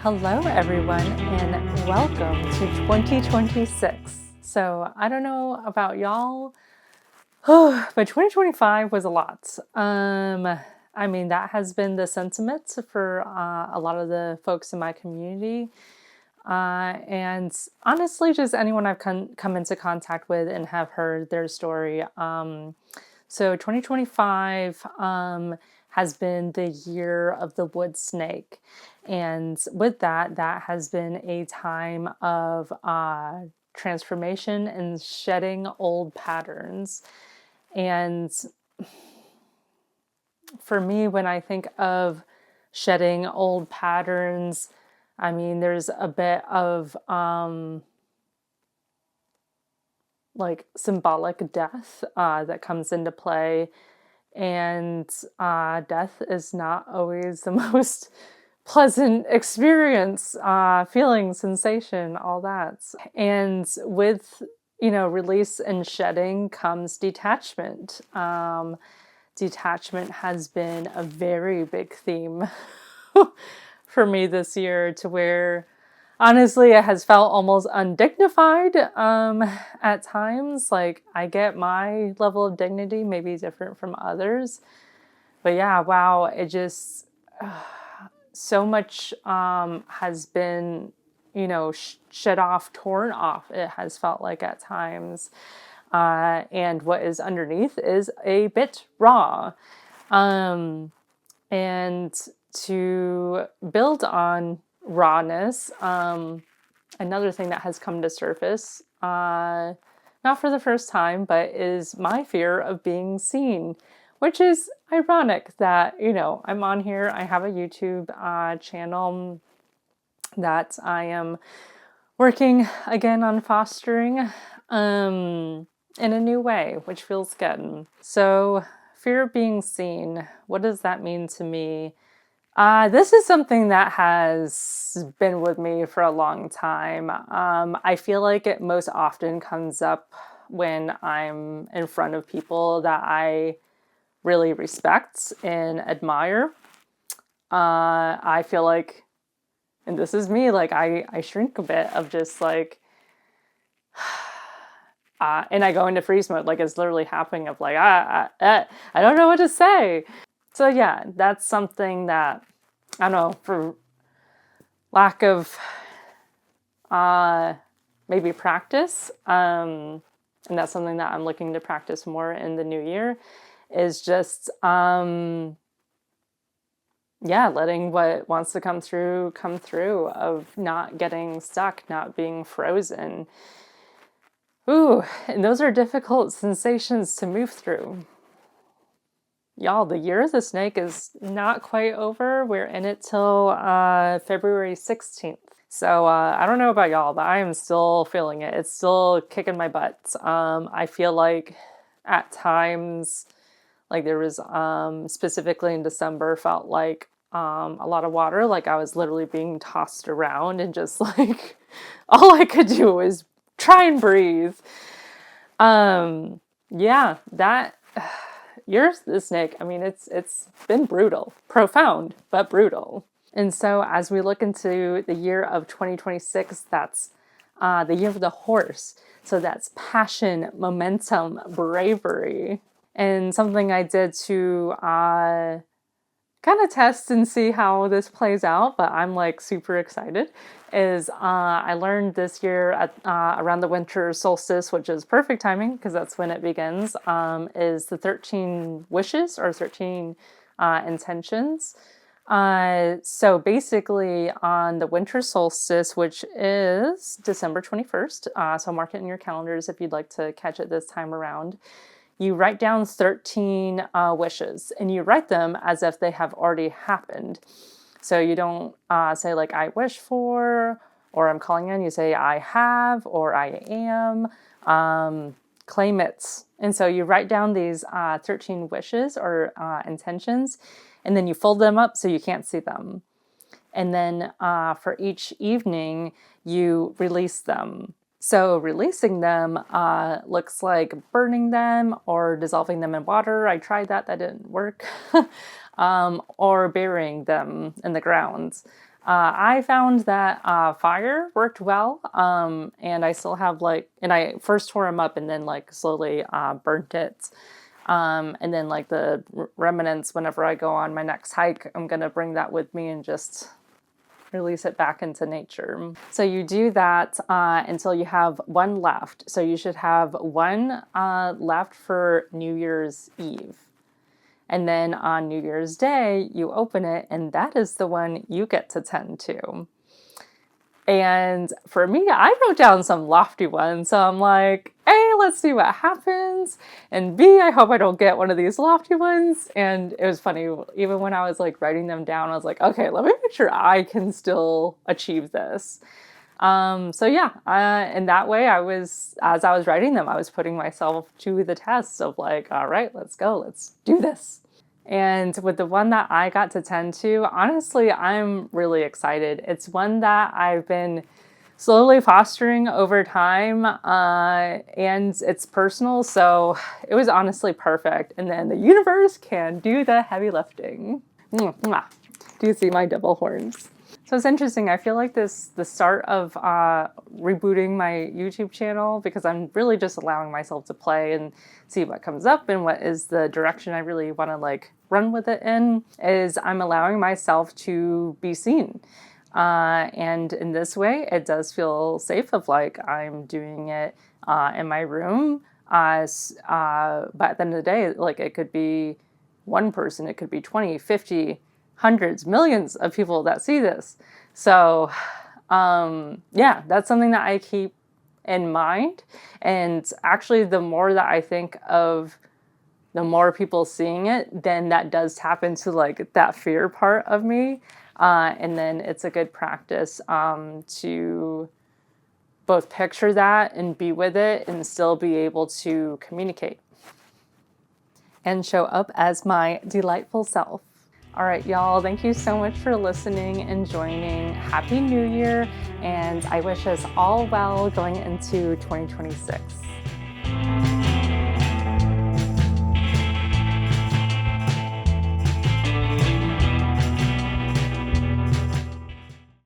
Hello, everyone, and welcome to 2026. So, I don't know about y'all, but 2025 was a lot. That has been the sentiment for a lot of the folks in my community. And honestly, just anyone I've come into contact with and have heard their story. So 2025 has been the year of the wood snake. And with that, that has been a time of transformation and shedding old patterns. And for me, when I think of shedding old patterns, there's a bit of like symbolic death that comes into play. And death is not always the most pleasant experience, feeling, sensation, all that. And with, release and shedding comes detachment. Detachment has been a very big theme for me this year, to where honestly it has felt almost undignified at times. Like, I get my level of dignity may be different from others, but yeah, wow, it just so much has been, shed off, torn off, it has felt like at times. And what is underneath is a bit raw. And to build on rawness, another thing that has come to surface, not for the first time, but is my fear of being seen, which is ironic that, I'm on here, I have a YouTube channel that I am working again on fostering in a new way, which feels good. So, fear of being seen, what does that mean to me? This is something that has been with me for a long time. I feel like it most often comes up when I'm in front of people that I really respect and admire. I feel like, and this is me, like I shrink a bit of just like, and I go into freeze mode, like it's literally happening of like, I don't know what to say. So yeah, that's something that, I don't know, for lack of maybe practice, and that's something that I'm looking to practice more in the new year, is just letting what wants to come through, of not getting stuck, not being frozen. Ooh, and those are difficult sensations to move through. Y'all, the year of the snake is not quite over. We're in it till February 16th. So I don't know about y'all, but I am still feeling it. It's still kicking my butt. I feel like at times, like there was specifically in December, felt like a lot of water. Like I was literally being tossed around, and just like all I could do was try and breathe. Yeah, that year's the snake. It's been brutal, profound, but brutal. And so as we look into the year of 2026, that's the year of the horse. So that's passion, momentum, bravery. And something I did to kind of test and see how this plays out, but I'm like super excited, is I learned this year at around the winter solstice, which is perfect timing because that's when it begins, is the 13 wishes or 13 intentions. So basically on the winter solstice, which is December 21st, so mark it in your calendars if you'd like to catch it this time around, you write down 13 wishes, and you write them as if they have already happened. So you don't say like, I wish for, or I'm calling in. You say, I have, or I am. Claim it. And so you write down these 13 wishes or intentions, and then you fold them up so you can't see them. And then for each evening, you release them. So releasing them looks like burning them or dissolving them in water. I tried that didn't work. Or burying them in the ground. I found that fire worked well, and I still have and I first tore them up and then slowly burnt it. And then the remnants, whenever I go on my next hike, I'm gonna bring that with me and just release it back into nature. So you do that until you have one left. So you should have one left for New Year's Eve. And then on New Year's Day, you open it, and that is the one you get to tend to. And for me, I wrote down some lofty ones. So I'm like, A, let's see what happens. And B, I hope I don't get one of these lofty ones. And it was funny, even when I was writing them down, I was like, okay, let me make sure I can still achieve this. So yeah, in that way, as I was writing them, I was putting myself to the test of all right, let's go, let's do this. And with the one that I got to tend to, honestly, I'm really excited. It's one that I've been slowly fostering over time, and it's personal, so it was honestly perfect. And then the universe can do the heavy lifting. Mwah, mwah. Do you see my double horns? So it's interesting. I feel like the start of rebooting my YouTube channel, because I'm really just allowing myself to play and see what comes up and what is the direction I really want to run with it in, is I'm allowing myself to be seen. And in this way, it does feel safe of I'm doing it in my room. But at the end of the day, it could be one person, it could be 20, 50, hundreds, millions of people that see this. So yeah, that's something that I keep in mind. And actually, the more that I think of the more people seeing it, then that does tap into that fear part of me. And then it's a good practice to both picture that and be with it and still be able to communicate and show up as my delightful self. All right, y'all, thank you so much for listening and joining. Happy New Year, and I wish us all well going into 2026.